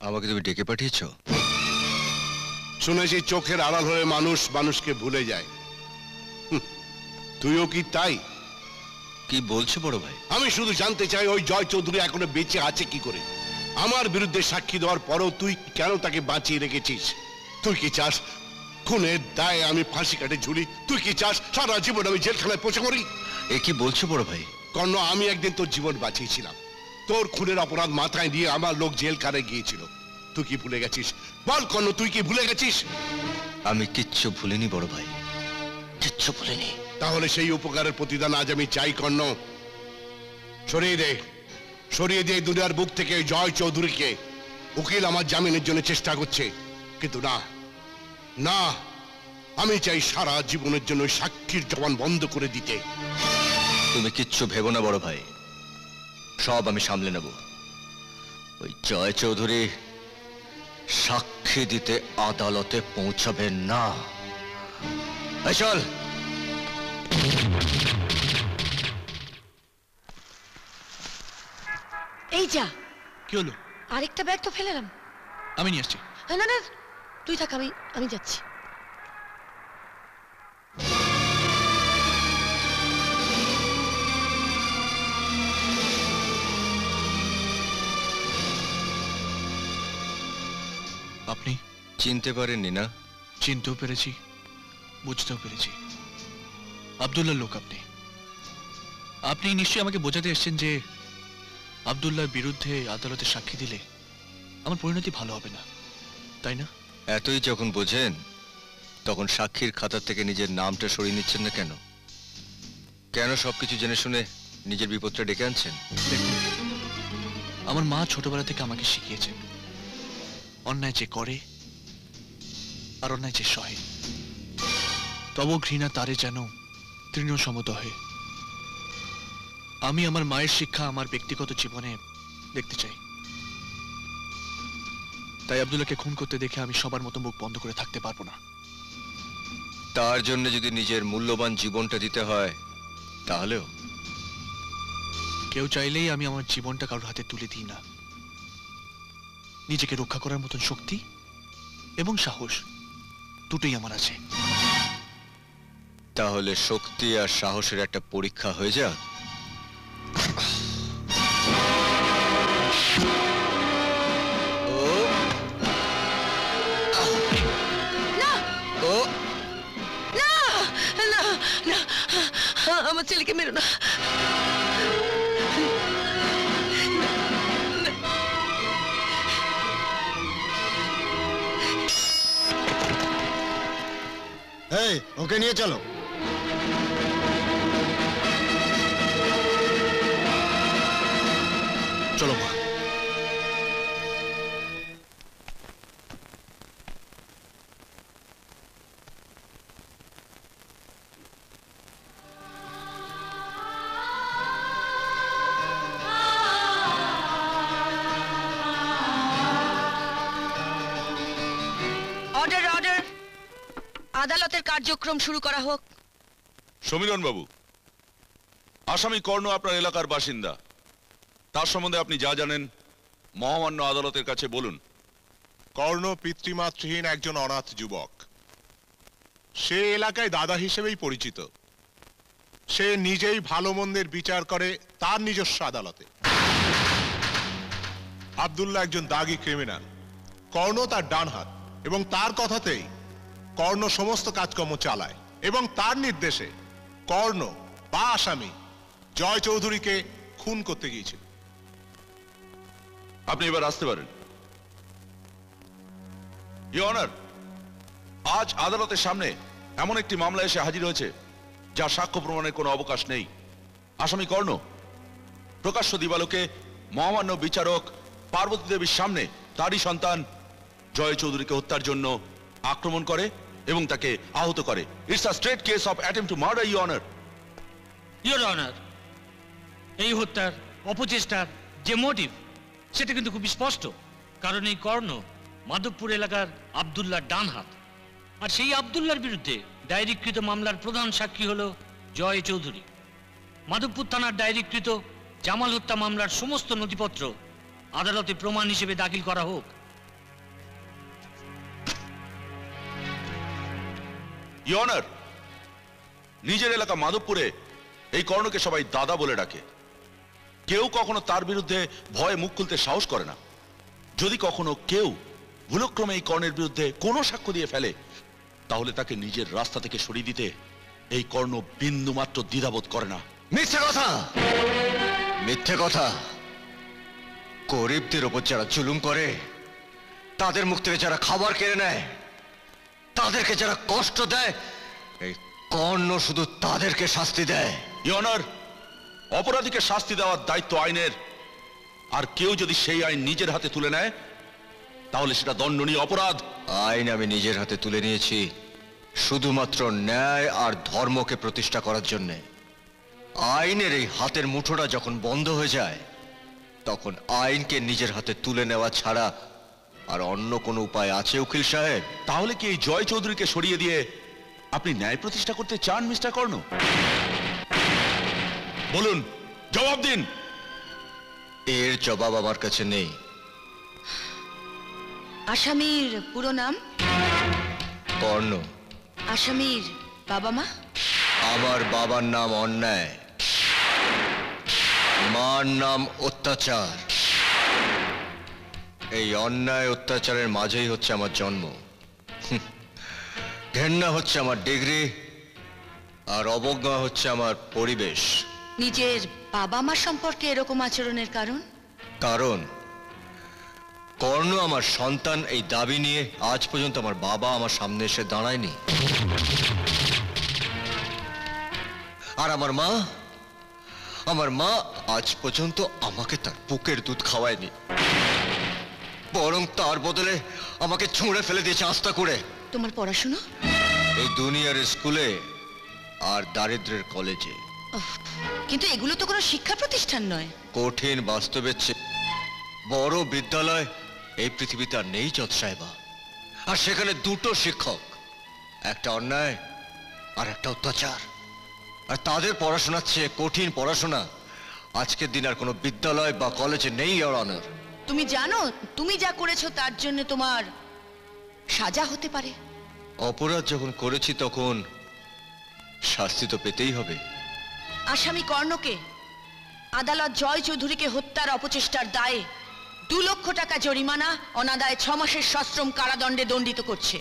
আমাকে তুমি ডেকে পাঠিয়েছো? শুনেছি চোখের আড়াল হয়ে মানুষ মানুষকে ভুলে যায়। তুইও কি তাই? কি বলছো বড় ভাই? আমি শুধু জানতে চাই ওই জয় চৌধুরী এখনো বেঁচে আছে কি করে? আমার বিরুদ্ধে সাক্ষী দেওয়ার পরও তুই কেন তাকে বাঁচিয়ে রেখেছিস? তুই কি চাস খুনের দায়ে আমি ফাঁসি কাটে ঝুলি? তুই কি চাস সারা জীবন আমি জেলখানায় পচে মরি? এ কি বলছো বড় ভাই? কর্ণ, আমি একদিন তোর জীবন বাঁচিয়েছিলাম। তোর খুনের অপরাধ মাথায় নিয়ে আমার লোক জেল কারে গিয়েছিল। তুই কি ভুলে গেছিস? বল কর্ণ, তুই কি ভুলে গেছিস? আমি কিচ্ছু ভুলিনি বড় ভাই, কিচ্ছু ভুলিনি। তাহলে সেই উপকারের প্রতিদান আজ আমি চাই কর্ণ। সরিয়ে দে, সরিয়ে দে দুনিয়ার বুক থেকে জয় চৌধুরীকে। উকিল আমার জামিনের জন্য চেষ্টা করছে, কিন্তু না না, আমি চাই সারা জীবনের জন্য সাক্ষীর জবান বন্ধ করে দিতে। তুমি কিচ্ছু ভেবো না বড় ভাই, সব আমি সামলে নেব। ওই জয় চৌধুরী সাক্ষী দিতে আদালতে পৌঁছাবে না। এই চল। এই যা। কি হলো? আরেকটা ব্যাগ তো ফেলে এলাম। আমি নিয়ে আসছি। না না, তুই থাক, আমি যাচ্ছি। আপনি চিনতে পারেননি না? চিনতেও পেরেছি, বুঝতেও পেরেছি। আব্দুল্লাহর লোক আপনি। আপনি নিশ্চয়ই আমাকে বোঝাতে এসেছেন যে আব্দুল্লাহর বিরুদ্ধে আদালতে সাক্ষী দিলে আমার পরিণতি ভালো হবে না, তাই না? এতই যখন বোঝেন তখন সাক্ষীর খাতা থেকে নিজের নামটা সরিয়ে নিচ্ছেন না কেন? কেন সবকিছু জেনে শুনে নিজের বিপদটা ডেকে আনছেন? দেখুন, আমার মা ছোটবেলা থেকে আমাকে শিখিয়েছেন অন্যায় যে করে আর অন্যায় যে সহে, তব ঘৃণা তারে যেন তৃণ সমদহে। আমি আমার মায়ের শিক্ষা আমার ব্যক্তিগত জীবনে দেখতে চাই। তাই আব্দুল্লাহকে খুন করতে দেখে আমি সবার মতো মুখ বন্ধ করে থাকতে পারবো না। তার জন্য যদি নিজের মূল্যবান জীবনটা দিতে হয় তাহলেও? কেউ চাইলেই আমি আমার জীবনটা কারোর হাতে তুলে দিই না। নিজেকে রক্ষা করার মতন শক্তি এবং সাহস দুটোই আমার আছে। তাহলে শক্তি আর সাহসের একটা পরীক্ষা হয়ে যাক। আমার ছেলেকে মেরো না। এই, ওকে নিয়ে চলো। চলো মা। অর্ডার অর্ডার, আদালতের কার্যক্রম শুরু করা হোক। সমীরণ বাবু, আসামি কর্ণ আপনার এলাকার বাসিন্দা। তার সম্বন্ধে আপনি যা জানেন মহামান্য আদালতের কাছে বলুন। কর্ণ পিতৃমাতৃহীন একজন অনাথ যুবক। সে এলাকায় দাদা হিসেবেই পরিচিত। সে নিজেই ভালো মন্দের বিচার করে তার নিজস্ব আদালতে। আব্দুল্লাহ একজন দাগী ক্রিমিনাল। কর্ণ তার ডান হাত, এবং তার কথাতেই কর্ণ সমস্ত কাজকর্ম চালায়, এবং তার নির্দেশে কর্ণ বা আসামি জয় চৌধুরীকে খুন করতে গিয়েছিল। আপনি এবার আসতে পারেন। ইওর অনার, আজ আদালতের সামনে এমন একটি মামলা এসে হাজির হয়েছে যা সাক্ষ্য প্রমাণের কোনো অবকাশ নেই। আসামি কর্ণ প্রকাশ্য দিবালোকে মহামান্য বিচারক পার্বতী দেবীর সামনে তারই সন্তান জয় চৌধুরীকে হত্যার জন্য আক্রমণ করে এবং তাকে আহত করে। It's a straight case of attempt to murder, your honour. Your honour, এই হত্যার অপচেষ্টার যে মোটিভ সেটা কিন্তু খুব স্পষ্ট। কারণ এই কর্ণ মাধবপুর এলাকার আব্দুল্লাহর ডান হাত, আর সেই আব্দুল্লাহর বিরুদ্ধে ডায়েরিকৃত মামলার প্রধান সাক্ষী হলো জয় চৌধুরী। মাধবপুর থানার ডায়েরিকৃত জামাল হত্যা মামলার সমস্ত নথিপত্র আদালতে প্রমাণ হিসেবে দাখিল করা হোক। ইওর অনার, নিজের এলাকা মাধবপুরে এই কর্ণকে সবাই দাদা বলে ডাকে। কেউ কখনো তার বিরুদ্ধে ভয়ে মুখ খুলতে সাহস করে না। যদি কখনো কেউ ভুলক্রমে এই কর্ণের বিরুদ্ধে কোনো সাক্ষ্য দিয়ে ফেলে, তাহলে তাকে নিজের রাস্তা থেকে সরিয়ে দিতে এই কর্ণ বিন্দু মাত্র দ্বিধাবোধ করে না। মিথ্যে কথা, মিথ্যে কথা। গরিবদের ওপর যারা জুলুম করে, তাদের মুখ থেকে যারা খাবার কেড়ে নেয়, তাদেরকে যারা কষ্ট দেয়, এই কর্ণ শুধু তাদেরকে শাস্তি দেয়। ইওর অনার, অপরাধীকে শাস্তি দেওয়ার দায়িত্ব আইনের। আর কেউ যদি সেই আইন নিজের হাতে তুলে নেয়, তাহলে সেটা দণ্ডনীয় অপরাধ। আইন আমি নিজের হাতে তুলে নিয়েছি শুধুমাত্র ন্যায় আর ধর্মকে প্রতিষ্ঠা করার জন্যে। আইনের এই হাতের মুঠোটা যখন বন্ধ হয়ে যায়, তখন আইনকে নিজের হাতে তুলে নেওয়া ছাড়া আর অন্য কোনো উপায় আছে উকিল সাহেব? তাহলে কি এই জয় চৌধুরীকে সরিয়ে দিয়ে আপনি ন্যায় প্রতিষ্ঠা করতে চান মিস্টার কর্ণ? বলুন, জবাব দিন। এর জবাব আমার কাছে নেই। আসামির পুরো নাম? কর্ণ। আসামির বাবা মা? আমার বাবার নাম অন্যায়, মার নাম অত্যাচার। এই অন্যায় অত্যাচারের মাঝেই হচ্ছে আমার জন্ম। ঘেন্না হচ্ছে আমার ডিগ্রি, আর অবজ্ঞা হচ্ছে আমার পরিবেশ। নিজের বাবা মা সম্পর্কে এরকম আচরণের কারণ? কারণ কর্ণ আমার সন্তান এই দাবি নিয়ে আজ পর্যন্ত আমার বাবা আমার সামনে এসে দাঁড়ায়নি। আর আমার মা আজ পর্যন্ত আমাকে তার বুকের দুধ খাওয়ায়নি, বরং তার বদলে আমাকে ছুঁড়ে ফেলে দিয়েছে আস্তা করে। তোমার পড়াশোনা? এই দুনিয়ার স্কুলে আর দারিদ্রের কলেজে। কিন্তু এগুলো তো কোনো শিক্ষা প্রতিষ্ঠান নয়। কঠিন বাস্তবের চেয়ে বড় বিদ্যালয় এই পৃথিবীতে আর নেই জজ সাহেবা। আর সেখানে দুটো শিক্ষক, একটা অন্যায় আর একটা অত্যাচার। আর তাদের পড়াশোনার চেয়ে কঠিন পড়াশোনা আজকের দিন আর কোনো বিদ্যালয় বা কলেজে নেই ইওর অনার। তুমি জানো তুমি যা করেছো তার জন্য তোমার সাজা হতে পারে। অপরাধ যখন করেছি তখন শাস্তি তো পেতেই হবে। আসামি কর্ণকে আদালত জয় চৌধুরীকে হত্যার অপচেষ্টার দায়ে 2 লক্ষ টাকা জরিমানা, অনাদায়ে 6 মাসের সশ্রম কারাদণ্ডে দণ্ডিত করছে।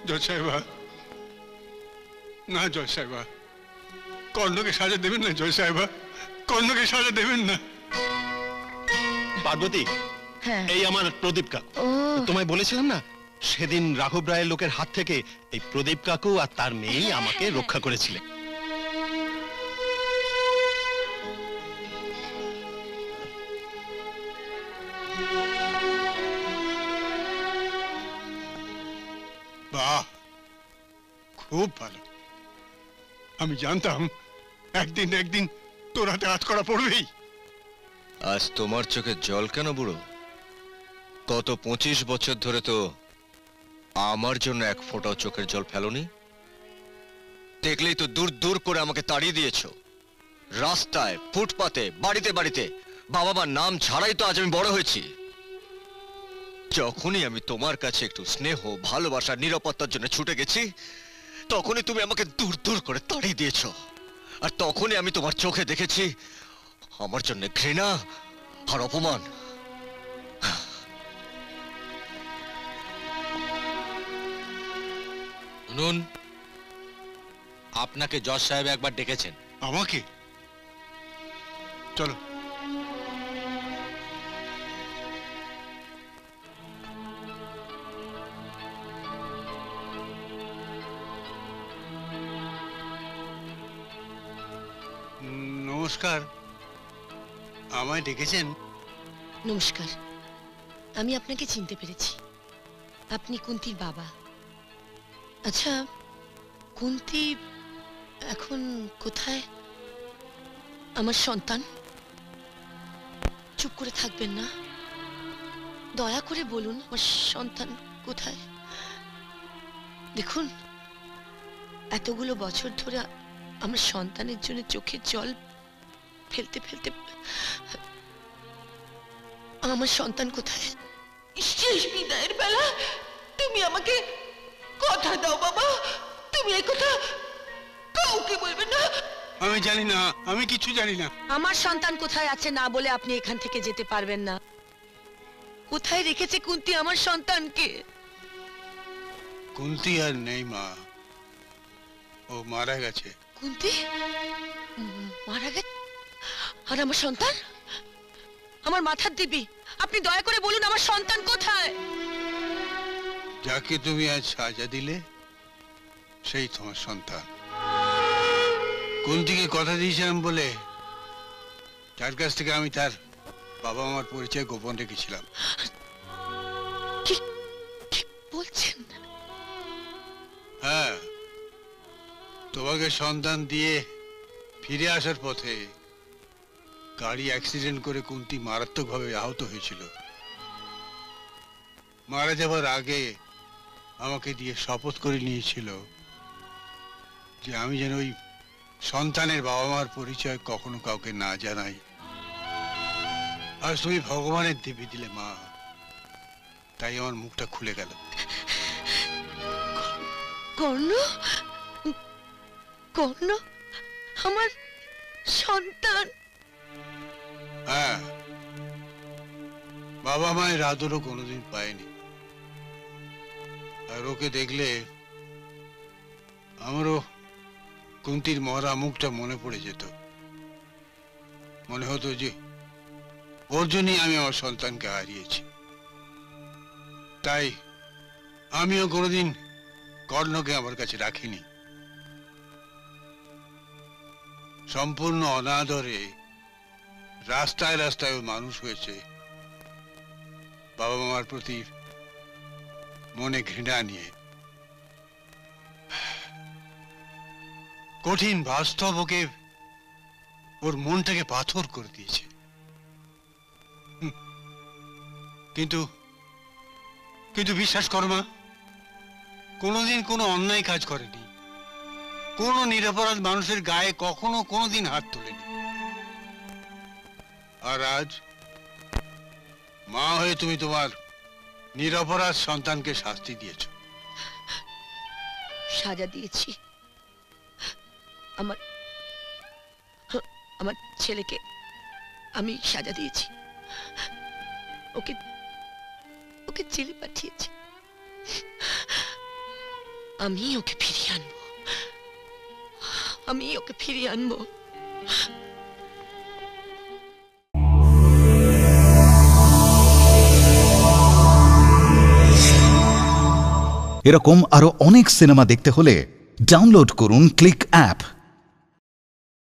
জজ সাহেবা, না জজ সাহেবা, কর্ণকে সাজা দেবেন না জজ সাহেবা, কর্ণকে সাজা দেবেন না। পার্বতী, হ্যাঁ। এই আমার প্রদীপ কাকু। তোমায় বলেছিলাম না সেদিন রাঘব রায়ের লোকের হাত থেকে এই প্রদীপ কাকু আর তার মেয়ে আমাকে রক্ষা করেছিলেন। বাহ, খুব ভালো। আমি জানতাম একদিন একদিন তোর হাতে হাত করা পড়বেই। আজ তোমার চোখে জল কেন বুড়ো? গত 25 বছর ধরে তো আমার জন্য এক ফোঁটাও চোখের জল ফেলোনি। দেখলেই তো দূর দূর করে আমাকে তাড়িয়ে দিয়েছো। রাস্তায়, ফুটপাতে, বাড়িতে বাড়িতে বাবা মার নাম ছাড়াই তো আজ আমি বড় হয়েছি। যখনই আমি তোমার কাছে একটু স্নেহ, ভালোবাসা, নিরাপত্তার জন্য ছুটে গেছি, তখনই তুমি আমাকে দূর দূর করে তাড়িয়ে দিয়েছো। আর তখনই আমি তোমার চোখে দেখেছি আমার জন্য ঘৃণা আর অপমান। শুনুন, আপনাকে জজ সাহেব একবার ডেকেছেন। আমাকে? চলো। নমস্কার, আমায় ডেকেছেন? নমস্কার, আমি আপনাকে চিনতে পেরেছি। আপনি কুন্তির বাবা। আচ্ছা, কুন্তি এখন কোথায়? আমার সন্তান? চুপ করে থাকবেন না, দয়া করে বলুন আমার সন্তান কোথায়। দেখুন, এতগুলো বছর ধরে আমার সন্তানের জন্য চোখের জল ফেলতে ফেলতে আমার সন্তান কোথায়? শেষ বিদায়ের বেলা তুমি আমাকে কথা দাও বাবা, তুমি এই কথা কাউকে বলবে না। আমি জানি না, আমি কিছু জানি না। আমার সন্তান কোথায় আছে না বলে আপনি এখান থেকে যেতে পারবেন না। কোথায় রেখেছে কুন্তি আমার সন্তানকে? কুন্তি আর নেই মা, ও মারা গেছে। কুন্তি মারা গেছে? আর আমার সন্তান? আমার মাথার দিবি, আপনি দয়া করে বলুন আমার সন্তান কোথায়? যাকে তুমি আজ সাজা দিলে সেই তোমার সন্তান। কুন্তিকে কথা দিয়েছিলাম বলে যার কাছ থেকে আমি তার বাবা মার পরিচয় গোপন রেখেছিলাম। কি বলছেন? হ্যাঁ, তোমাকে সন্তান দিয়ে ফিরে আসার পথে গাড়ি অ্যাক্সিডেন্ট করে কুন্তি মারাত্মকভাবে আহত হয়েছিল। মারা যাবার আগে আমাকে দিয়ে শপথ করে নিয়েছিল যে আমি যেন ওই সন্তানের বাবা মার পরিচয় কখনো কাউকে না জানাই। আর তুমি ভগবানের দিব্যি দিলে মা, তাই আমার মুখটা খুলে গেল। কর্ণ, কর্ণ আমার সন্তান? হ্যাঁ, বাবা মায়ের আদরও কোনোদিন পায়নি। আর ওকে দেখলে আমারও কুন্তির মরা মুখটা মনে পড়ে যেত। মনে হতো যে ওর জন্যই আমি আমার সন্তানকে হারিয়েছি। তাই আমিও কোনোদিন কর্ণকে আমার কাছে রাখিনি। সম্পূর্ণ অনাদরে রাস্তায় রাস্তায় ও মানুষ হয়েছে, বাবা মার প্রতি মনে ঘৃণা নিয়ে। কঠিন বাস্তব ওকে, ওর মনটাকে পাথর করে দিয়েছে। কিন্তু কিন্তু বিশ্বাস করো মা, কোনোদিন কোনো অন্যায় কাজ করেনি, কোনো নিরপরাধ মানুষের গায়ে কখনো কোনোদিন হাত তোলেনি। আর আজ মা হয়ে তুমি তোমার নিরপরাধ সন্তানকে শাস্তি দিয়েছ। সাজা দিয়েছি আমার আমার ছেলেকে, আমি সাজা দিয়েছি। ওকে ওকে জেলে পাঠিয়েছি। আমি ওকে ফিরিয়ে আনবো, আমি ওকে ফিরিয়ে আনবো। এরকম আরো অনেক সিনেমা দেখতে হলে ডাউনলোড করুন ক্লিক অ্যাপ।